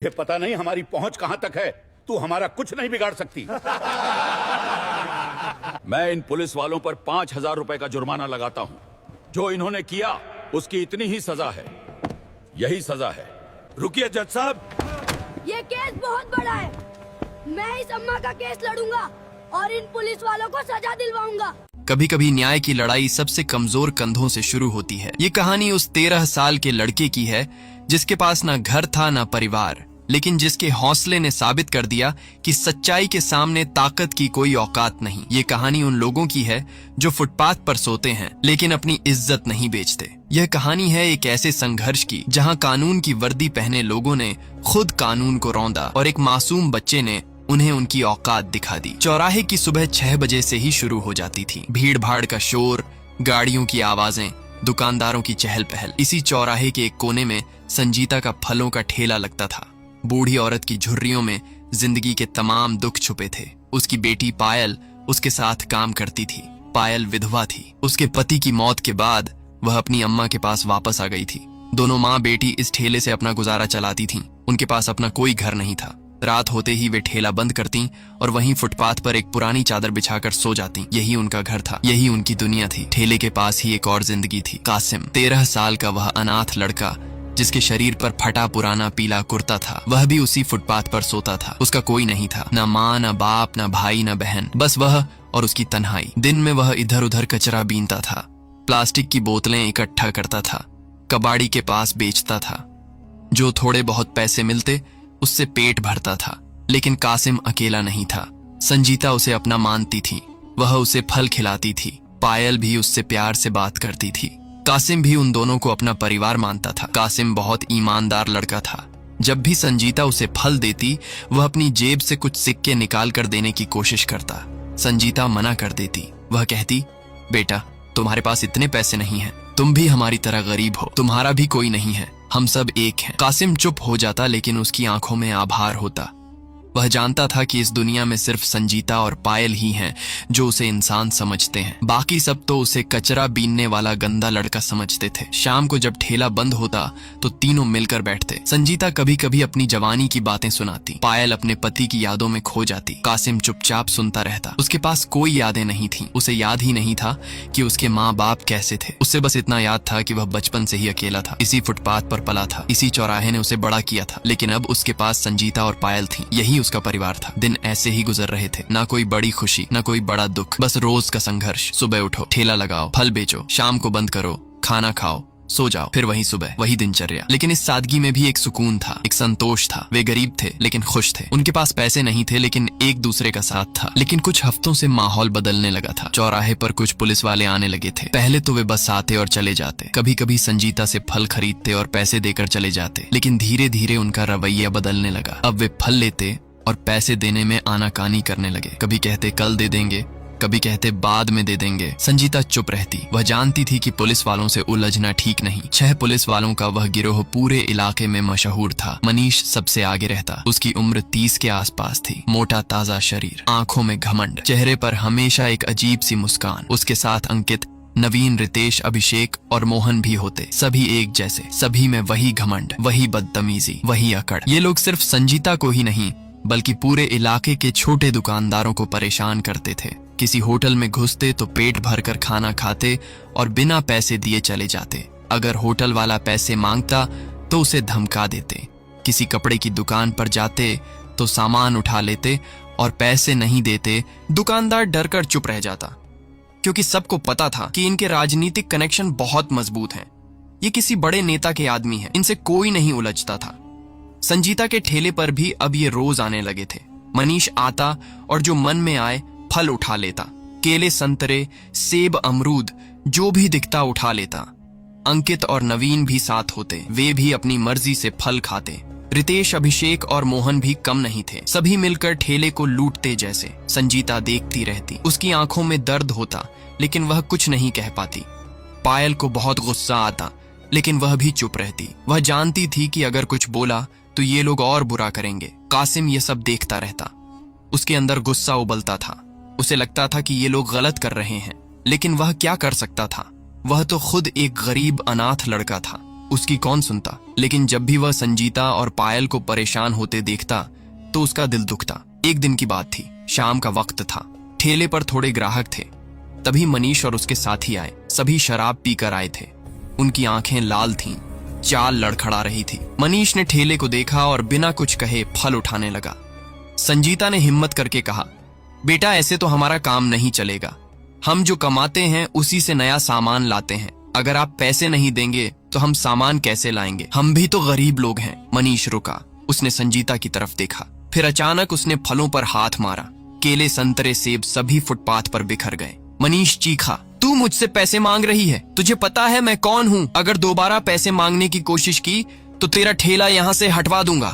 ये पता नहीं हमारी पहुंच कहां तक है। तू हमारा कुछ नहीं बिगाड़ सकती। मैं इन पुलिस वालों पर 5,000 रुपए का जुर्माना लगाता हूं। जो इन्होंने किया उसकी इतनी ही सजा है। यही सजा है। रुकिए जज साहब। ये केस बहुत बड़ा है। मैं इस अम्मा का केस लड़ूंगा और इन पुलिस वालों को सजा दिलवाऊंगा। कभी कभी न्याय की लड़ाई सबसे कमजोर कंधों से शुरू होती है। ये कहानी उस 13 साल के लड़के की है जिसके पास ना घर था ना परिवार, लेकिन जिसके हौसले ने साबित कर दिया कि सच्चाई के सामने ताकत की कोई औकात नहीं। ये कहानी उन लोगों की है जो फुटपाथ पर सोते हैं लेकिन अपनी इज्जत नहीं बेचते। यह कहानी है एक ऐसे संघर्ष की जहां कानून की वर्दी पहने लोगों ने खुद कानून को रौंदा और एक मासूम बच्चे ने उन्हें उनकी औकात दिखा दी। चौराहे की सुबह 6 बजे से ही शुरू हो जाती थी। भीड़ भाड़ का शोर, गाड़ियों की आवाजें, दुकानदारों की चहल पहल। इसी चौराहे के एक कोने में संजीता का फलों का ठेला लगता था। बूढ़ी औरत की झुर्रियों में जिंदगी के तमाम दुख छुपे थे। उसकी बेटी पायल उसके साथ काम करती थी। पायल विधवा थी। उसके पति की मौत के बाद वह अपनी अम्मा के पास वापस आ गई थी। दोनों माँ बेटी इस ठेले से अपना गुजारा चलाती थीं। उनके पास अपना कोई घर नहीं था। रात होते ही वे ठेला बंद करती और वहीं फुटपाथ पर एक पुरानी चादर बिछाकर सो जाती। यही उनका घर था, यही उनकी दुनिया थी। ठेले के पास ही एक और जिंदगी थी। कासिम, 13 साल का वह अनाथ लड़का जिसके शरीर पर फटा पुराना पीला कुर्ता था, वह भी उसी फुटपाथ पर सोता था। उसका कोई नहीं था, ना माँ, ना बाप, ना भाई, ना बहन, बस वह और उसकी तन्हाई। दिन में वह इधर उधर कचरा बीनता था, प्लास्टिक की बोतलें इकट्ठा करता था, कबाड़ी के पास बेचता था। जो थोड़े बहुत पैसे मिलते उससे पेट भरता था। लेकिन कासिम अकेला नहीं था। संजीता उसे अपना मानती थी। वह उसे फल खिलाती थी। पायल भी उससे प्यार से बात करती थी। कासिम भी उन दोनों को अपना परिवार मानता था। कासिम बहुत ईमानदार लड़का था। जब भी संजीता उसे फल देती वह अपनी जेब से कुछ सिक्के निकाल कर देने की कोशिश करता। संजीता मना कर देती। वह कहती, बेटा तुम्हारे पास इतने पैसे नहीं हैं, तुम भी हमारी तरह गरीब हो, तुम्हारा भी कोई नहीं है, हम सब एक हैं। कासिम चुप हो जाता लेकिन उसकी आंखों में आभार होता। वह जानता था कि इस दुनिया में सिर्फ संजीता और पायल ही हैं जो उसे इंसान समझते हैं। बाकी सब तो उसे कचरा बीनने वाला गंदा लड़का समझते थे। शाम को जब ठेला बंद होता तो तीनों मिलकर बैठते। संजीता कभी कभी अपनी जवानी की बातें सुनाती। पायल अपने पति की यादों में खो जाती। कासिम चुपचाप सुनता रहता। उसके पास कोई यादें नहीं थी। उसे याद ही नहीं था कि उसके माँ बाप कैसे थे। उससे बस इतना याद था कि वह बचपन से ही अकेला था। इसी फुटपाथ पर पला था। इसी चौराहे ने उसे बड़ा किया था। लेकिन अब उसके पास संजीता और पायल थी। यही उसका परिवार था। दिन ऐसे ही गुजर रहे थे। ना कोई बड़ी खुशी, ना कोई बड़ा दुख, बस रोज का संघर्ष। सुबह उठो, ठेला लगाओ, फल बेचो, शाम को बंद करो, खाना खाओ, सो जाओ, फिर वही सुबह, वही दिनचर्या। लेकिन इस सादगी में भी एक सुकून था, एक संतोष था। वे गरीब थे लेकिन खुश थे। उनके पास पैसे नहीं थे लेकिन एक दूसरे का साथ था। लेकिन कुछ हफ्तों से माहौल बदलने लगा था। चौराहे पर कुछ पुलिस वाले आने लगे थे। पहले तो वे बस आते और चले जाते। कभी कभी संजीता से फल खरीदते और पैसे देकर चले जाते। लेकिन धीरे धीरे उनका रवैया बदलने लगा। अब वे फल लेते और पैसे देने में आनाकानी करने लगे। कभी कहते कल दे देंगे, कभी कहते बाद में दे देंगे। संजीता चुप रहती। वह जानती थी कि पुलिस वालों से उलझना ठीक नहीं। 6 पुलिस वालों का वह गिरोह पूरे इलाके में मशहूर था। मनीष सबसे आगे रहता। उसकी उम्र 30 के आसपास थी। मोटा ताजा शरीर, आंखों में घमंड, चेहरे पर हमेशा एक अजीब सी मुस्कान। उसके साथ अंकित, नवीन, रितेश, अभिषेक और मोहन भी होते। सभी एक जैसे, सभी में वही घमंड, वही बदतमीजी, वही अकड़। ये लोग सिर्फ संजीता को ही नहीं बल्कि पूरे इलाके के छोटे दुकानदारों को परेशान करते थे। किसी होटल में घुसते तो पेट भरकर खाना खाते और बिना पैसे दिए चले जाते। अगर होटल वाला पैसे मांगता तो उसे धमका देते। किसी कपड़े की दुकान पर जाते तो सामान उठा लेते और पैसे नहीं देते। दुकानदार डरकर चुप रह जाता क्योंकि सबको पता था कि इनके राजनीतिक कनेक्शन बहुत मजबूत हैं। ये किसी बड़े नेता के आदमी हैं। इनसे कोई नहीं उलझता था। संजीता के ठेले पर भी अब ये रोज आने लगे थे। मनीष आता और जो मन में आए फल उठा लेता। केले, संतरे, सेब, अमरूद, जो भी दिखता उठा लेता। अंकित और नवीन भी साथ होते। वे भी अपनी मर्जी से फल खाते। रितेश, अभिषेक और मोहन भी कम नहीं थे। सभी मिलकर ठेले को लूटते जैसे। संजीता देखती रहती। उसकी आंखों में दर्द होता लेकिन वह कुछ नहीं कह पाती। पायल को बहुत गुस्सा आता लेकिन वह भी चुप रहती। वह जानती थी कि अगर कुछ बोला तो ये लोग और बुरा करेंगे। कासिम ये सब देखता रहता। उसके अंदर गुस्सा उबलता था। उसे लगता था कि ये लोग गलत कर रहे हैं लेकिन वह क्या कर सकता था। वह तो खुद एक गरीब अनाथ लड़का था। उसकी कौन सुनता। लेकिन जब भी वह संजीता और पायल को परेशान होते देखता तो उसका दिल दुखता। एक दिन की बात थी, शाम का वक्त था। ठेले पर थोड़े ग्राहक थे। तभी मनीष और उसके साथी आए। सभी शराब पीकर आए थे। उनकी आंखें लाल थीं, चाल लड़खड़ा रही थी। मनीष ने ठेले को देखा और बिना कुछ कहे फल उठाने लगा। संजीता ने हिम्मत करके कहा, बेटा ऐसे तो हमारा काम नहीं चलेगा। हम जो कमाते हैं उसी से नया सामान लाते हैं। अगर आप पैसे नहीं देंगे तो हम सामान कैसे लाएंगे? हम भी तो गरीब लोग हैं। मनीष रुका। उसने संजीता की तरफ देखा। फिर अचानक उसने फलों पर हाथ मारा। केले, संतरे, सेब सभी फुटपाथ पर बिखर गए। मनीष चीखा, तू मुझसे पैसे मांग रही है? तुझे पता है मैं कौन हूँ? अगर दोबारा पैसे मांगने की कोशिश की तो तेरा ठेला यहाँ से हटवा दूंगा।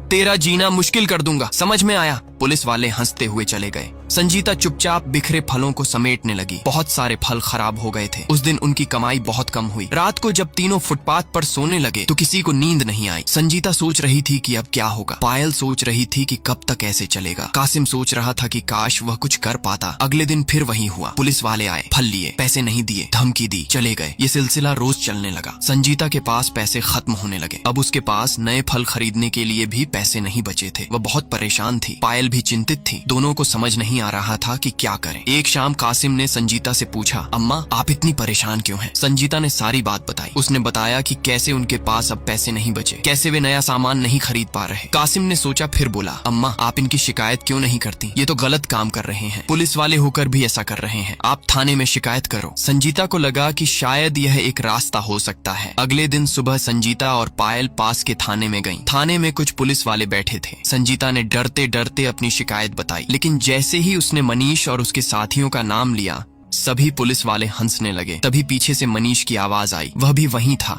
तेरा जीना मुश्किल कर दूंगा। समझ में आया? पुलिस वाले हंसते हुए चले गए। संजीता चुपचाप बिखरे फलों को समेटने लगी। बहुत सारे फल खराब हो गए थे। उस दिन उनकी कमाई बहुत कम हुई। रात को जब तीनों फुटपाथ पर सोने लगे तो किसी को नींद नहीं आई। संजीता सोच रही थी कि अब क्या होगा। पायल सोच रही थी कि कब तक ऐसे चलेगा। कासिम सोच रहा था कि काश वह कुछ कर पाता। अगले दिन फिर वही हुआ। पुलिस वाले आए, फल लिए, पैसे नहीं दिए, धमकी दी, चले गए। ये सिलसिला रोज चलने लगा। संजीता के पास पैसे खत्म होने लगे। अब उसके पास नए फल खरीदने के लिए भी पैसे नहीं बचे थे। वह बहुत परेशान थी। पायल भी चिंतित थी। दोनों को समझ नहीं आ रहा था कि क्या करें। एक शाम कासिम ने संजीता से पूछा, अम्मा आप इतनी परेशान क्यों हैं? संजीता ने सारी बात बताई। उसने बताया कि कैसे उनके पास अब पैसे नहीं बचे, कैसे वे नया सामान नहीं खरीद पा रहे। कासिम ने सोचा, फिर बोला, अम्मा आप इनकी शिकायत क्यों नहीं करती? ये तो गलत काम कर रहे हैं। पुलिस वाले होकर भी ऐसा कर रहे हैं। आप थाने में शिकायत करो। संजीता को लगा कि शायद यह एक रास्ता हो सकता है। अगले दिन सुबह संजीता और पायल पास के थाने में गईं। थाने में कुछ पुलिस वाले बैठे थे। संजीता ने डरते डरते अपनी शिकायत बताई। लेकिन जैसे ही उसने मनीष और उसके साथियों का नाम लिया, सभी पुलिस वाले हंसने लगे। तभी पीछे से मनीष की आवाज आई। वह भी वहीं था।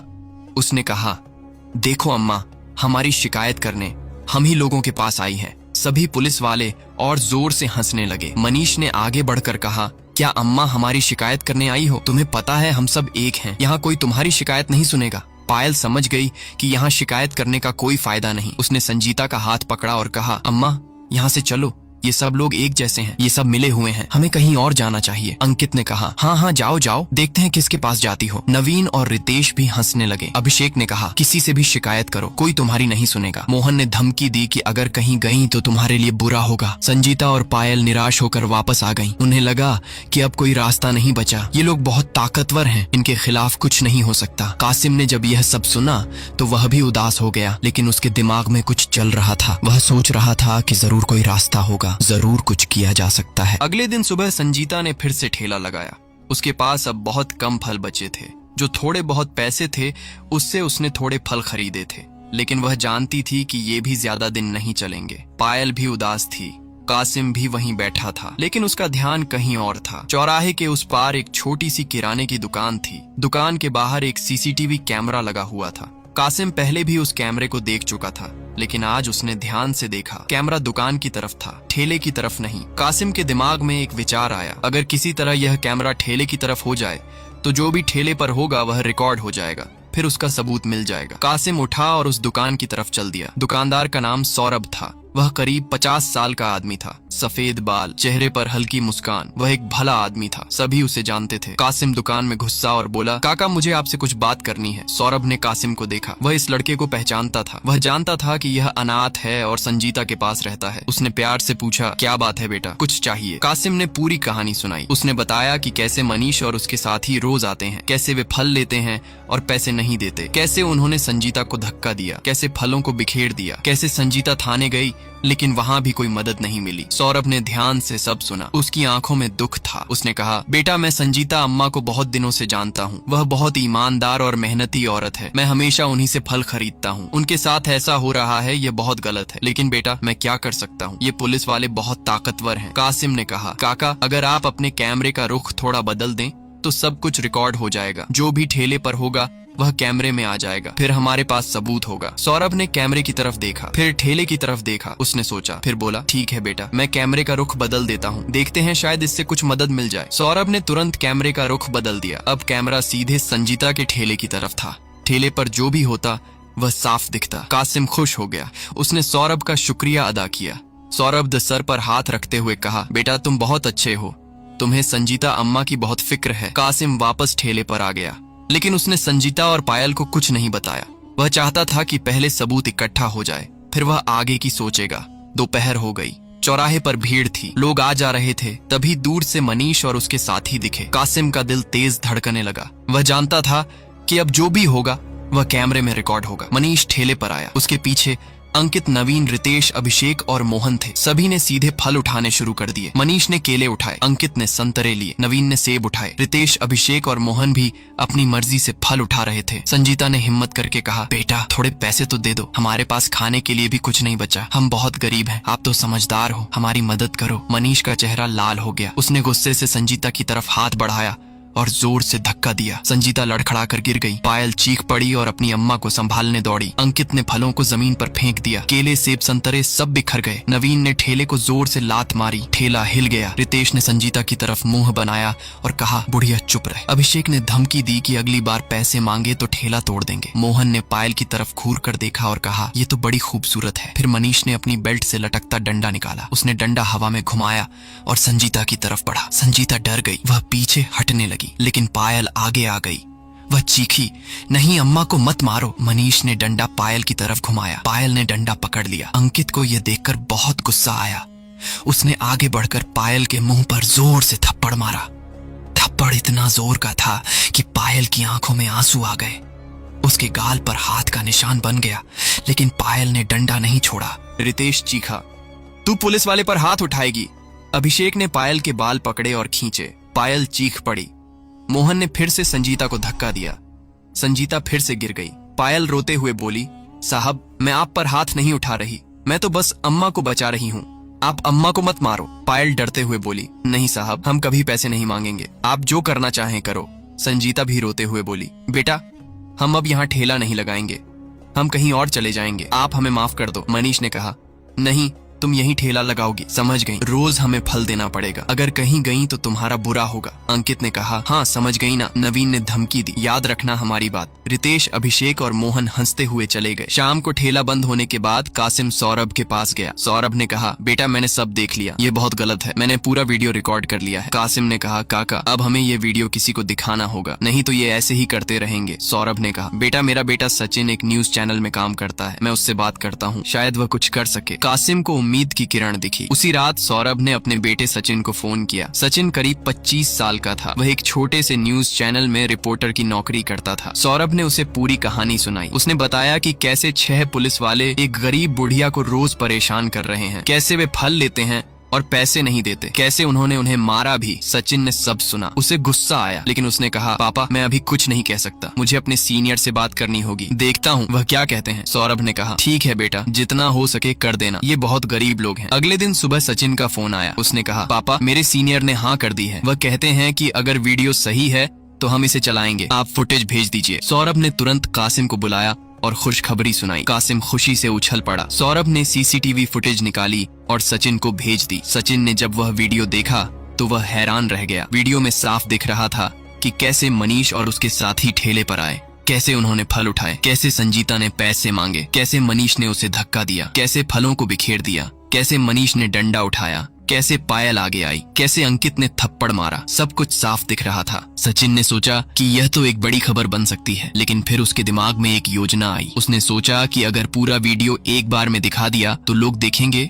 उसने कहा, देखो अम्मा, हमारी शिकायत करने हम ही लोगों के पास आई है। सभी पुलिस वाले और जोर से हंसने लगे। मनीष ने आगे बढ़कर कहा, क्या अम्मा हमारी शिकायत करने आई हो? तुम्हें पता है हम सब एक हैं। यहाँ कोई तुम्हारी शिकायत नहीं सुनेगा। पायल समझ गई कि यहाँ शिकायत करने का कोई फायदा नहीं। उसने संजीता का हाथ पकड़ा और कहा, अम्मा यहाँ से चलो, ये सब लोग एक जैसे हैं, ये सब मिले हुए हैं, हमें कहीं और जाना चाहिए। अंकित ने कहा, हाँ हाँ जाओ जाओ, देखते हैं किसके पास जाती हो। नवीन और रितेश भी हंसने लगे। अभिषेक ने कहा, किसी से भी शिकायत करो, कोई तुम्हारी नहीं सुनेगा। मोहन ने धमकी दी कि अगर कहीं गई तो तुम्हारे लिए बुरा होगा। संजीता और पायल निराश होकर वापस आ गईं। उन्हें लगा कि अब कोई रास्ता नहीं बचा। ये लोग बहुत ताकतवर हैं, इनके खिलाफ कुछ नहीं हो सकता। कासिम ने जब यह सब सुना तो वह भी उदास हो गया, लेकिन उसके दिमाग में कुछ चल रहा था। वह सोच रहा था कि जरूर कोई रास्ता होगा, जरूर कुछ किया जा सकता है। अगले दिन सुबह संजीता ने फिर से ठेला लगाया। उसके पास अब बहुत कम फल बचे थे। जो थोड़े बहुत पैसे थे उससे उसने थोड़े फल खरीदे थे, लेकिन वह जानती थी कि ये भी ज्यादा दिन नहीं चलेंगे। पायल भी उदास थी। कासिम भी वहीं बैठा था, लेकिन उसका ध्यान कहीं और था। चौराहे के उस पार एक छोटी सी किराने की दुकान थी। दुकान के बाहर एक सीसीटीवी कैमरा लगा हुआ था। कासिम पहले भी उस कैमरे को देख चुका था, लेकिन आज उसने ध्यान से देखा। कैमरा दुकान की तरफ था, ठेले की तरफ नहीं। कासिम के दिमाग में एक विचार आया, अगर किसी तरह यह कैमरा ठेले की तरफ हो जाए तो जो भी ठेले पर होगा वह रिकॉर्ड हो जाएगा, फिर उसका सबूत मिल जाएगा। कासिम उठा और उस दुकान की तरफ चल दिया। दुकानदार का नाम सौरभ था। वह करीब 50 साल का आदमी था। सफेद बाल, चेहरे पर हल्की मुस्कान। वह एक भला आदमी था, सभी उसे जानते थे। कासिम दुकान में घुसा और बोला, काका मुझे आपसे कुछ बात करनी है। सौरभ ने कासिम को देखा। वह इस लड़के को पहचानता था। वह जानता था कि यह अनाथ है और संजीता के पास रहता है। उसने प्यार से पूछा, क्या बात है बेटा, कुछ चाहिए? कासिम ने पूरी कहानी सुनाई। उसने बताया कि कैसे मनीष और उसके साथी रोज आते हैं, कैसे वे फल लेते हैं और पैसे नहीं देते, कैसे उन्होंने संजीता को धक्का दिया, कैसे फलों को बिखेर दिया, कैसे संजीता थाने गई लेकिन वहाँ भी कोई मदद नहीं मिली। सौरभ ने ध्यान से सब सुना। उसकी आंखों में दुख था। उसने कहा, बेटा मैं संजीता अम्मा को बहुत दिनों से जानता हूँ। वह बहुत ईमानदार और मेहनती औरत है। मैं हमेशा उन्हीं से फल खरीदता हूँ। उनके साथ ऐसा हो रहा है ये बहुत गलत है, लेकिन बेटा मैं क्या कर सकता हूँ, ये पुलिस वाले बहुत ताकतवर हैं। कासिम ने कहा, काका अगर आप अपने कैमरे का रुख थोड़ा बदल दें तो सब कुछ रिकॉर्ड हो जाएगा। जो भी ठेले पर होगा वह कैमरे में आ जाएगा, फिर हमारे पास सबूत होगा। सौरभ ने कैमरे की तरफ देखा, फिर ठेले की तरफ देखा। उसने सोचा, फिर बोला, ठीक है बेटा मैं कैमरे का रुख बदल देता हूँ, देखते हैं शायद इससे कुछ मदद मिल जाए। सौरभ ने तुरंत कैमरे का रुख बदल दिया। अब कैमरा सीधे संजीता के ठेले की तरफ था। ठेले पर जो भी होता वह साफ दिखता। कासिम खुश हो गया। उसने सौरभ का शुक्रिया अदा किया। सौरभ सर पर हाथ रखते हुए कहा, बेटा तुम बहुत अच्छे हो, तुम्हें संजीता अम्मा की बहुत फिक्र है। कासिम वापस ठेले पर आ गया। लेकिन उसने संजीता और पायल को कुछ नहीं बताया। वह चाहता था कि पहले सबूत इकट्ठा हो जाए, फिर वह आगे की सोचेगा। दोपहर हो गई। चौराहे पर भीड़ थी, लोग आ जा रहे थे। तभी दूर से मनीष और उसके साथी दिखे। कासिम का दिल तेज धड़कने लगा। वह जानता था कि अब जो भी होगा वह कैमरे में रिकॉर्ड होगा। मनीष ठेले पर आया। उसके पीछे अंकित, नवीन, रितेश, अभिषेक और मोहन थे। सभी ने सीधे फल उठाने शुरू कर दिए। मनीष ने केले उठाए, अंकित ने संतरे लिए, नवीन ने सेब उठाए। रितेश, अभिषेक और मोहन भी अपनी मर्जी से फल उठा रहे थे। संजीता ने हिम्मत करके कहा, बेटा थोड़े पैसे तो दे दो, हमारे पास खाने के लिए भी कुछ नहीं बचा। हम बहुत गरीब हैं, आप तो समझदार हो, हमारी मदद करो। मनीष का चेहरा लाल हो गया। उसने गुस्से से संजीता की तरफ हाथ बढ़ाया और जोर से धक्का दिया। संजीता लड़खड़ा कर गिर गई। पायल चीख पड़ी और अपनी अम्मा को संभालने दौड़ी। अंकित ने फलों को जमीन पर फेंक दिया। केले, सेब, संतरे सब बिखर गए। नवीन ने ठेले को जोर से लात मारी। ठेला हिल गया। रितेश ने संजीता की तरफ मुंह बनाया और कहा, बुढ़िया चुप रहे। अभिषेक ने धमकी दी कि अगली बार पैसे मांगे तो ठेला तोड़ देंगे। मोहन ने पायल की तरफ घूर कर देखा और कहा, ये तो बड़ी खूबसूरत है। फिर मनीष ने अपनी बेल्ट से लटकता डंडा निकाला। उसने डंडा हवा में घुमाया और संजीता की तरफ बढ़ा। संजीता डर गई। वह पीछे हटने लगी, लेकिन पायल आगे आ गई। वह चीखी, नहीं अम्मा को मत मारो। मनीष ने डंडा पायल की तरफ घुमाया। पायल ने डंडा पकड़ लिया। अंकित को यह देखकर बहुत गुस्सा आया। उसने आगे बढ़कर पायल के मुंह पर जोर से थप्पड़ मारा। थप्पड़ इतना जोर का था कि पायल की आंखों में आंसू आ गए। उसके गाल पर हाथ का निशान बन गया, लेकिन पायल ने डंडा नहीं छोड़ा। रितेश चीखा, तू पुलिस वाले पर हाथ उठाएगी। अभिषेक ने पायल के बाल पकड़े और खींचे। पायल चीख पड़ी। मोहन ने फिर से संजीता को धक्का दिया। संजीता फिर से गिर गई। पायल रोते हुए बोली, साहब मैं आप पर हाथ नहीं उठा रही, मैं तो बस अम्मा को बचा रही हूँ, आप अम्मा को मत मारो। पायल डरते हुए बोली, नहीं साहब हम कभी पैसे नहीं मांगेंगे, आप जो करना चाहें करो। संजीता भी रोते हुए बोली, बेटा हम अब यहाँ ठेला नहीं लगाएंगे, हम कहीं और चले जाएंगे, आप हमें माफ कर दो। मनीष ने कहा, नहीं तुम यही ठेला लगाओगी, समझ गई, रोज हमें फल देना पड़ेगा, अगर कहीं गई तो तुम्हारा बुरा होगा। अंकित ने कहा, हाँ समझ गई ना। नवीन ने धमकी दी, याद रखना हमारी बात। रितेश, अभिषेक और मोहन हंसते हुए चले गए। शाम को ठेला बंद होने के बाद कासिम सौरभ के पास गया। सौरभ ने कहा, बेटा मैंने सब देख लिया, ये बहुत गलत है, मैंने पूरा वीडियो रिकॉर्ड कर लिया है। कासिम ने कहा, काका अब हमें ये वीडियो किसी को दिखाना होगा, नहीं तो ये ऐसे ही करते रहेंगे। सौरभ ने कहा, बेटा मेरा बेटा सचिन एक न्यूज चैनल में काम करता है, मैं उससे बात करता हूँ, शायद वह कुछ कर सके। कासिम को उम्मीद की किरण दिखी। उसी रात सौरभ ने अपने बेटे सचिन को फोन किया। सचिन करीब 25 साल का था। वह एक छोटे से न्यूज चैनल में रिपोर्टर की नौकरी करता था। सौरभ ने उसे पूरी कहानी सुनाई। उसने बताया कि कैसे 6 पुलिस वाले एक गरीब बुढ़िया को रोज परेशान कर रहे हैं, कैसे वे फल लेते हैं और पैसे नहीं देते, कैसे उन्होंने उन्हें मारा भी। सचिन ने सब सुना। उसे गुस्सा आया, लेकिन उसने कहा, पापा मैं अभी कुछ नहीं कह सकता, मुझे अपने सीनियर से बात करनी होगी, देखता हूँ वह क्या कहते हैं। सौरभ ने कहा, ठीक है बेटा, जितना हो सके कर देना, ये बहुत गरीब लोग हैं। अगले दिन सुबह सचिन का फोन आया। उसने कहा, पापा मेरे सीनियर ने हाँ कर दी है, वह कहते हैं कि अगर वीडियो सही है तो हम इसे चलाएंगे, आप फुटेज भेज दीजिए। सौरभ ने तुरंत कासिम को बुलाया और खुशखबरी सुनाई। कासिम खुशी से उछल पड़ा। सौरभ ने सीसीटीवी फुटेज निकाली और सचिन को भेज दी। सचिन ने जब वह वीडियो देखा तो वह हैरान रह गया। वीडियो में साफ दिख रहा था कि कैसे मनीष और उसके साथी ठेले पर आए, कैसे उन्होंने फल उठाए, कैसे संजीता ने पैसे मांगे, कैसे मनीष ने उसे धक्का दिया, कैसे फलों को बिखेर दिया, कैसे मनीष ने डंडा उठाया, कैसे पायल आगे आई, कैसे अंकित ने थप्पड़ मारा। सब कुछ साफ दिख रहा था। सचिन ने सोचा कि यह तो एक बड़ी खबर बन सकती है, लेकिन फिर उसके दिमाग में एक योजना आई। उसने सोचा कि अगर पूरा वीडियो एक बार में दिखा दिया तो लोग देखेंगे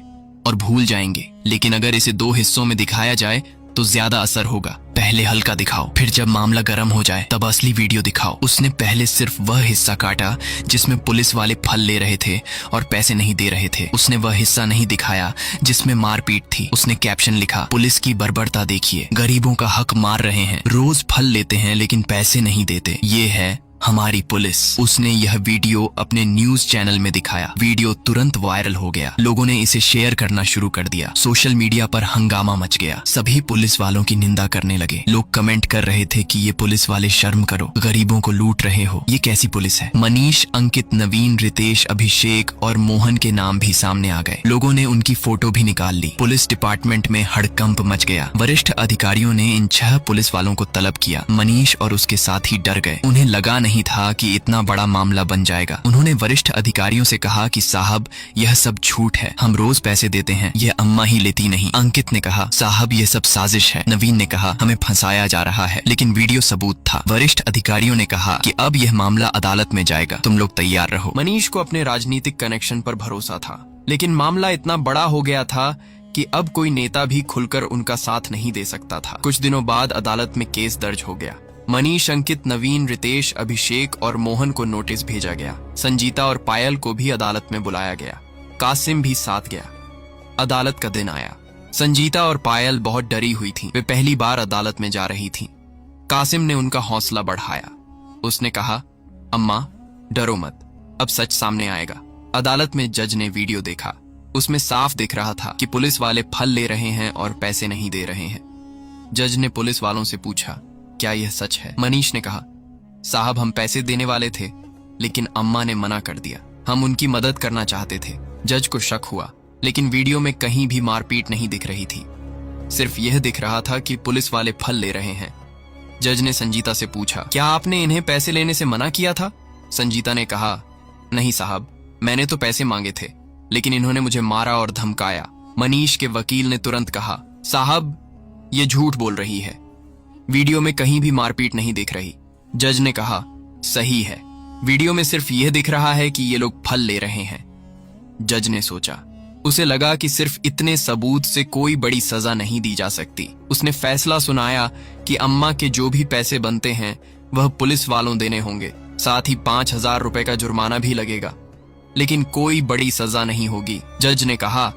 और भूल जाएंगे, लेकिन अगर इसे 2 हिस्सों में दिखाया जाए तो ज्यादा असर होगा। पहले हल्का दिखाओ, फिर जब मामला गर्म हो जाए तब असली वीडियो दिखाओ। उसने पहले सिर्फ वह हिस्सा काटा जिसमें पुलिस वाले फल ले रहे थे और पैसे नहीं दे रहे थे। उसने वह हिस्सा नहीं दिखाया जिसमें मारपीट थी। उसने कैप्शन लिखा, पुलिस की बर्बरता देखिए, गरीबों का हक मार रहे हैं, रोज फल लेते हैं लेकिन पैसे नहीं देते, ये है हमारी पुलिस। उसने यह वीडियो अपने न्यूज चैनल में दिखाया। वीडियो तुरंत वायरल हो गया। लोगों ने इसे शेयर करना शुरू कर दिया। सोशल मीडिया पर हंगामा मच गया। सभी पुलिस वालों की निंदा करने लगे। लोग कमेंट कर रहे थे कि ये पुलिस वाले शर्म करो, गरीबों को लूट रहे हो, ये कैसी पुलिस है। मनीष, अंकित, नवीन, रितेश, अभिषेक और मोहन के नाम भी सामने आ गए। लोगों ने उनकी फोटो भी निकाल ली। पुलिस डिपार्टमेंट में हड़कंप मच गया। वरिष्ठ अधिकारियों ने इन 6 पुलिस वालों को तलब किया। मनीष और उसके साथी डर गए। उन्हें लगा नहीं था कि इतना बड़ा मामला बन जाएगा। उन्होंने वरिष्ठ अधिकारियों से कहा कि साहब यह सब झूठ है, हम रोज पैसे देते हैं, यह अम्मा ही लेती नहीं। अंकित ने कहा साहब यह सब साजिश है। नवीन ने कहा हमें फंसाया जा रहा है, लेकिन वीडियो सबूत था। वरिष्ठ अधिकारियों ने कहा कि अब यह मामला अदालत में जाएगा, तुम लोग तैयार रहो। मनीष को अपने राजनीतिक कनेक्शन पर भरोसा था, लेकिन मामला इतना बड़ा हो गया था कि अब कोई नेता भी खुलकर उनका साथ नहीं दे सकता था। कुछ दिनों बाद अदालत में केस दर्ज हो गया। मनीष, अंकित, नवीन, रितेश, अभिषेक और मोहन को नोटिस भेजा गया। संजीता और पायल को भी अदालत में बुलाया गया। कासिम भी साथ गया। अदालत का दिन आया। संजीता और पायल बहुत डरी हुई थीं। वे पहली बार अदालत में जा रही थीं। कासिम ने उनका हौसला बढ़ाया। उसने कहा अम्मा डरो मत, अब सच सामने आएगा। अदालत में जज ने वीडियो देखा। उसमें साफ दिख रहा था कि पुलिस वाले फल ले रहे हैं और पैसे नहीं दे रहे हैं। जज ने पुलिस वालों से पूछा क्या यह सच है? मनीष ने कहा साहब हम पैसे देने वाले थे, लेकिन अम्मा ने मना कर दिया। हम उनकी मदद करना चाहते थे। जज को शक हुआ, लेकिन वीडियो में कहीं भी मारपीट नहीं दिख रही थी। सिर्फ यह दिख रहा था कि पुलिस वाले फल ले रहे हैं। जज ने संजीता से पूछा क्या आपने इन्हें पैसे लेने से मना किया था? संजीता ने कहा नहीं साहब, मैंने तो पैसे मांगे थे, लेकिन इन्होंने मुझे मारा और धमकाया। मनीष के वकील ने तुरंत कहा साहब ये झूठ बोल रही है, वीडियो में कहीं भी मारपीट नहीं दिख रही। जज ने कहा सही है, वीडियो में सिर्फ यह दिख रहा है कि ये लोग फल ले रहे हैं। जज ने सोचा, उसे लगा कि सिर्फ इतने सबूत से कोई बड़ी सजा नहीं दी जा सकती। उसने फैसला सुनाया कि अम्मा के जो भी पैसे बनते हैं वह पुलिस वालों देने होंगे, साथ ही 5,000 रुपए का जुर्माना भी लगेगा, लेकिन कोई बड़ी सजा नहीं होगी। जज ने कहा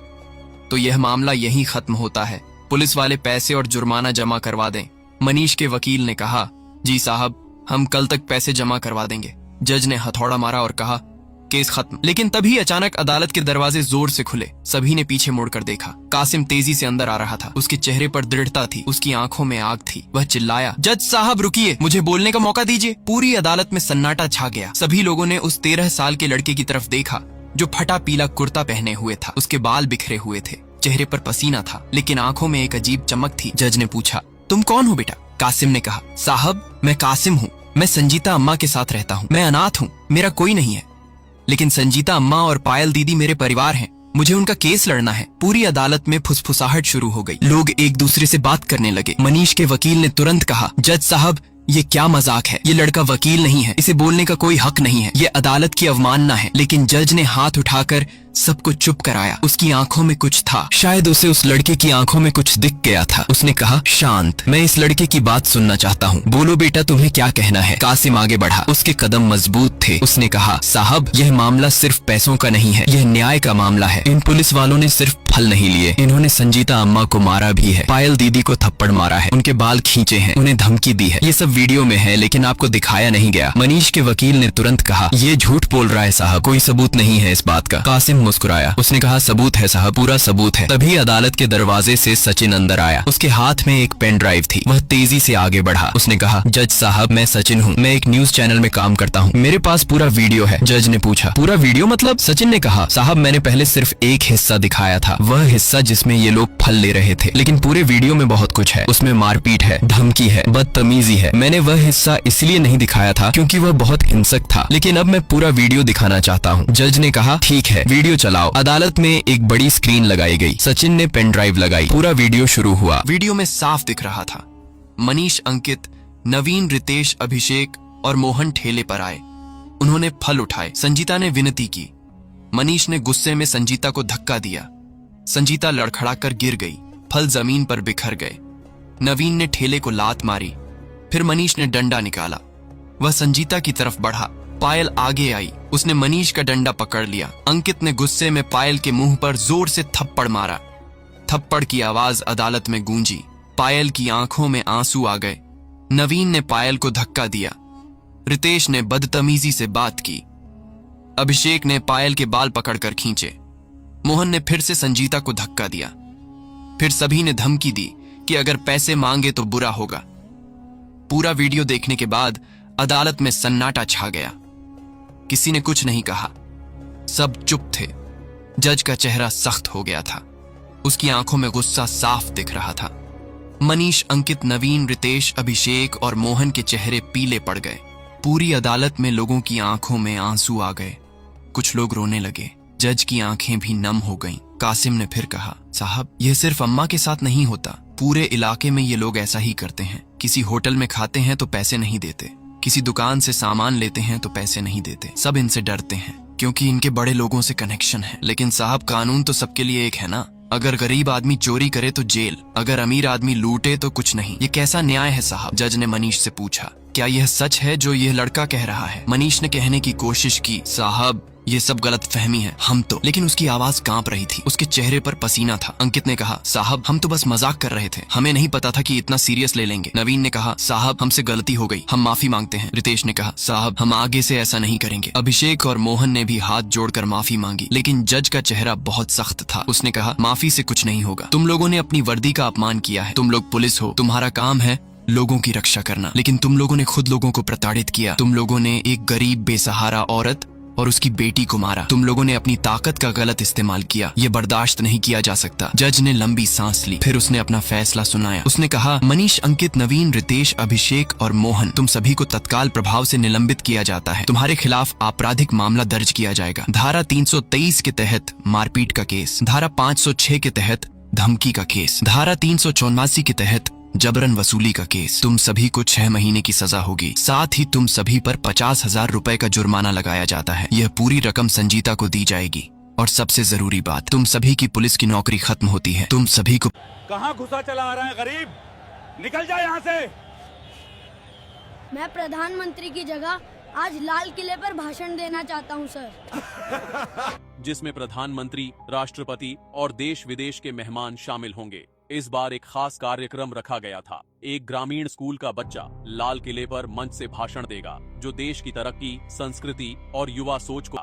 तो यह मामला यहीं खत्म होता है, पुलिस वाले पैसे और जुर्माना जमा करवा दें। मनीष के वकील ने कहा जी साहब हम कल तक पैसे जमा करवा देंगे। जज ने हथौड़ा मारा और कहा केस खत्म। लेकिन तभी अचानक अदालत के दरवाजे जोर से खुले। सभी ने पीछे मुड़कर देखा। कासिम तेजी से अंदर आ रहा था। उसके चेहरे पर दृढ़ता थी, उसकी आंखों में आग थी। वह चिल्लाया जज साहब रुकिए, मुझे बोलने का मौका दीजिए। पूरी अदालत में सन्नाटा छा गया। सभी लोगों ने उस 13 साल के लड़के की तरफ देखा जो फटा पीला कुर्ता पहने हुए था। उसके बाल बिखरे हुए थे, चेहरे पर पसीना था, लेकिन आंखों में एक अजीब चमक थी। जज ने पूछा तुम कौन हो बेटा? कासिम ने कहा साहब मैं कासिम हूँ, मैं संजीता अम्मा के साथ रहता हूँ, मैं अनाथ हूँ, मेरा कोई नहीं है, लेकिन संजीता अम्मा और पायल दीदी मेरे परिवार हैं, मुझे उनका केस लड़ना है। पूरी अदालत में फुसफुसाहट शुरू हो गई। लोग एक दूसरे से बात करने लगे। मनीष के वकील ने तुरंत कहा जज साहब ये क्या मजाक है, ये लड़का वकील नहीं है, इसे बोलने का कोई हक नहीं है, ये अदालत की अवमानना है। लेकिन जज ने हाथ उठाकर सबको चुप कराया। उसकी आंखों में कुछ था, शायद उसे उस लड़के की आंखों में कुछ दिख गया था। उसने कहा शांत, मैं इस लड़के की बात सुनना चाहता हूँ, बोलो बेटा तुम्हें क्या कहना है। कासिम आगे बढ़ा, उसके कदम मजबूत थे। उसने कहा साहब यह मामला सिर्फ पैसों का नहीं है, यह न्याय का मामला है। इन पुलिस वालों ने सिर्फ फल नहीं लिए, इन्होंने संजीता अम्मा को मारा भी है, पायल दीदी को थप्पड़ मारा है, उनके बाल खींचे हैं, उन्हें धमकी दी है। ये सब वीडियो में है, लेकिन आपको दिखाया नहीं गया। मनीष के वकील ने तुरंत कहा ये झूठ बोल रहा है साहब, कोई सबूत नहीं है इस बात का। कासिम मुस्कुराया, उसने कहा सबूत है साहब, पूरा सबूत है। तभी अदालत के दरवाजे से सचिन अंदर आया। उसके हाथ में एक पेन ड्राइव थी। वह तेजी से आगे बढ़ा। उसने कहा जज साहब मैं सचिन हूँ, मैं एक न्यूज चैनल में काम करता हूँ, मेरे पास पूरा वीडियो है। जज ने पूछा पूरा वीडियो मतलब? सचिन ने कहा साहब मैंने पहले सिर्फ एक हिस्सा दिखाया था, वह हिस्सा जिसमें ये लोग फल ले रहे थे, लेकिन पूरे वीडियो में बहुत कुछ है। उसमें मारपीट है, धमकी है, बदतमीजी है। मैंने वह हिस्सा इसलिए नहीं दिखाया था क्योंकि वह बहुत हिंसक था, लेकिन अब मैं पूरा वीडियो दिखाना चाहता हूँ। जज ने कहा ठीक है वीडियो चलाओ। अदालत में एक बड़ी स्क्रीन लगाई गई। सचिन ने पेन ड्राइव लगाई। पूरा वीडियो शुरू हुआ। वीडियो में साफ दिख रहा था मनीष, अंकित, नवीन, रितेश, अभिषेक और मोहन ठेले पर आए। उन्होंने फल उठाए। संजीता ने विनती की। मनीष ने गुस्से में संजीता को धक्का दिया। संजीता लड़खड़ाकर गिर गई। फल जमीन पर बिखर गए। नवीन ने ठेले को लात मारी। फिर मनीष ने डंडा निकाला। वह संजीता की तरफ बढ़ा। पायल आगे आई। उसने मनीष का डंडा पकड़ लिया। अंकित ने गुस्से में पायल के मुंह पर जोर से थप्पड़ मारा। थप्पड़ की आवाज अदालत में गूंजी। पायल की आंखों में आंसू आ गए। नवीन ने पायल को धक्का दिया। रितेश ने बदतमीजी से बात की। अभिषेक ने पायल के बाल पकड़कर खींचे। मोहन ने फिर से संजीता को धक्का दिया। फिर सभी ने धमकी दी कि अगर पैसे मांगे तो बुरा होगा। पूरा वीडियो देखने के बाद अदालत में सन्नाटा छा गया। किसी ने कुछ नहीं कहा, सब चुप थे। जज का चेहरा सख्त हो गया था। उसकी आंखों में गुस्सा साफ दिख रहा था। मनीष, अंकित, नवीन, रितेश, अभिषेक और मोहन के चेहरे पीले पड़ गए। पूरी अदालत में लोगों की आंखों में आंसू आ गए। कुछ लोग रोने लगे। जज की आंखें भी नम हो गईं। कासिम ने फिर कहा, साहब यह सिर्फ अम्मा के साथ नहीं होता, पूरे इलाके में ये लोग ऐसा ही करते हैं। किसी होटल में खाते हैं तो पैसे नहीं देते, किसी दुकान से सामान लेते हैं तो पैसे नहीं देते। सब इनसे डरते हैं क्योंकि इनके बड़े लोगों से कनेक्शन है। लेकिन साहब कानून तो सबके लिए एक है ना। अगर गरीब आदमी चोरी करे तो जेल, अगर अमीर आदमी लूटे तो कुछ नहीं। ये कैसा न्याय है साहब? जज ने मनीष से पूछा, क्या यह सच है जो यह लड़का कह रहा है? मनीष ने कहने की कोशिश की, साहब ये सब गलत फहमी है, हम तो। लेकिन उसकी आवाज कांप रही थी, उसके चेहरे पर पसीना था। अंकित ने कहा, साहब हम तो बस मजाक कर रहे थे, हमें नहीं पता था कि इतना सीरियस ले लेंगे। नवीन ने कहा, साहब हमसे गलती हो गई, हम माफी मांगते हैं। रितेश ने कहा, साहब हम आगे से ऐसा नहीं करेंगे। अभिषेक और मोहन ने भी हाथ जोड़कर माफी मांगी, लेकिन जज का चेहरा बहुत सख्त था। उसने कहा, माफी से कुछ नहीं होगा। तुम लोगों ने अपनी वर्दी का अपमान किया है। तुम लोग पुलिस हो, तुम्हारा काम है लोगों की रक्षा करना, लेकिन तुम लोगों ने खुद लोगों को प्रताड़ित किया। तुम लोगों ने एक गरीब बेसहारा औरत और उसकी बेटी को मारा। तुम लोगों ने अपनी ताकत का गलत इस्तेमाल किया। ये बर्दाश्त नहीं किया जा सकता। जज ने लंबी सांस ली, फिर उसने अपना फैसला सुनाया। उसने कहा, मनीष, अंकित, नवीन, रितेश, अभिषेक और मोहन, तुम सभी को तत्काल प्रभाव से निलंबित किया जाता है। तुम्हारे खिलाफ आपराधिक मामला दर्ज किया जाएगा। धारा 323 के तहत मारपीट का केस, धारा 506 के तहत धमकी का केस, धारा 384 के तहत जबरन वसूली का केस। तुम सभी को 6 महीने की सजा होगी। साथ ही तुम सभी पर 50,000 रुपए का जुर्माना लगाया जाता है। यह पूरी रकम संजीता को दी जाएगी। और सबसे जरूरी बात, तुम सभी की पुलिस की नौकरी खत्म होती है। तुम सभी को कहाँ घुसा चला आ रहा है गरीब? निकल जा यहाँ से। मैं प्रधानमंत्री की जगह आज लाल किले पर भाषण देना चाहता हूँ सर। जिसमें प्रधानमंत्री, राष्ट्रपति और देश विदेश के मेहमान शामिल होंगे। इस बार एक खास कार्यक्रम रखा गया था। एक ग्रामीण स्कूल का बच्चा लाल किले पर मंच से भाषण देगा, जो देश की तरक्की, संस्कृति और युवा सोच को।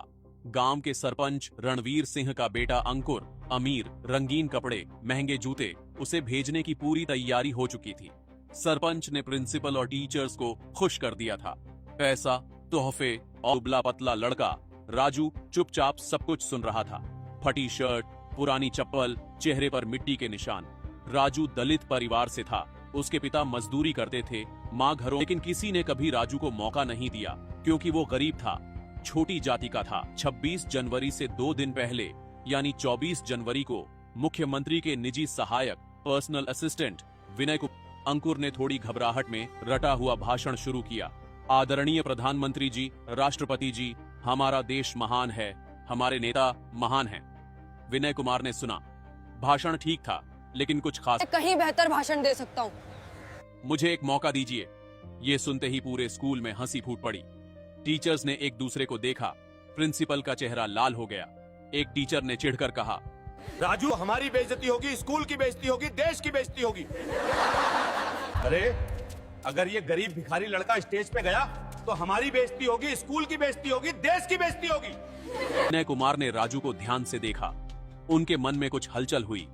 गांव के सरपंच रणवीर सिंह का बेटा अंकुर, अमीर, रंगीन कपड़े, महंगे जूते, उसे भेजने की पूरी तैयारी हो चुकी थी। सरपंच ने प्रिंसिपल और टीचर्स को खुश कर दिया था। पैसा, तोहफे और दुबला पतला लड़का राजू चुपचाप सब कुछ सुन रहा था। फटी शर्ट, पुरानी चप्पल, चेहरे पर मिट्टी के निशान। राजू दलित परिवार से था। उसके पिता मजदूरी करते थे, माँ घरों। लेकिन किसी ने कभी राजू को मौका नहीं दिया क्योंकि वो गरीब था, छोटी जाति का था। 26 जनवरी से 2 दिन पहले यानी 24 जनवरी को मुख्यमंत्री के निजी सहायक, पर्सनल असिस्टेंट विनय को अंकुर ने थोड़ी घबराहट में रटा हुआ भाषण शुरू किया। आदरणीय प्रधानमंत्री जी, राष्ट्रपति जी, हमारा देश महान है, हमारे नेता महान हैं। विनय कुमार ने सुना। भाषण ठीक था, लेकिन कुछ खास। कहीं बेहतर भाषण दे सकता हूँ। मुझे एक मौका दीजिए। ये सुनते ही पूरे स्कूल में हंसी फूट पड़ी। टीचर्स ने एक दूसरे को देखा। प्रिंसिपल का चेहरा लाल हो गया। एक टीचर ने चिढ़कर कहा, राजू, हमारी बेइज्जती होगी, स्कूल की बेइज्जती होगी, देश की बेइज्जती होगी। अरे अगर ये गरीब भिखारी लड़का स्टेज पे गया तो हमारी बेइज्जती होगी, स्कूल की बेइज्जती होगी, देश की बेइज्जती होगी। विनय कुमार ने राजू को ध्यान से देखा। उनके मन में कुछ हलचल हुई।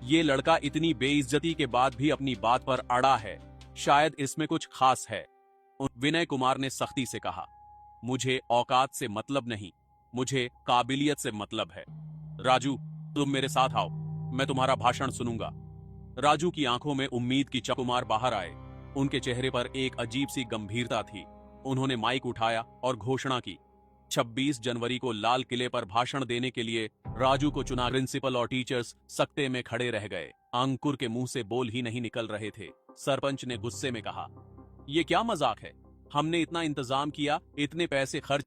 ये लड़का इतनी बेइज्जती के बाद भी अपनी बात पर अड़ा है, शायद इसमें कुछ खास है। विनय कुमार ने सख्ती से कहा, मुझे औकात से मतलब नहीं, मुझे काबिलियत से मतलब है। राजू, तुम मेरे साथ आओ, मैं तुम्हारा भाषण सुनूंगा। राजू की आंखों में उम्मीद की चमक बाहर आए। उनके चेहरे पर एक अजीब सी गंभीरता थी। उन्होंने माइक उठाया और घोषणा की, 26 जनवरी को लाल किले पर भाषण देने के लिए राजू को चुना। प्रिंसिपल और टीचर्स सकते में खड़े रह गए। अंकुर के मुंह से बोल ही नहीं निकल रहे थे। सरपंच ने गुस्से में कहा, ये क्या मजाक है? हमने इतना इंतजाम किया, इतने पैसे खर्च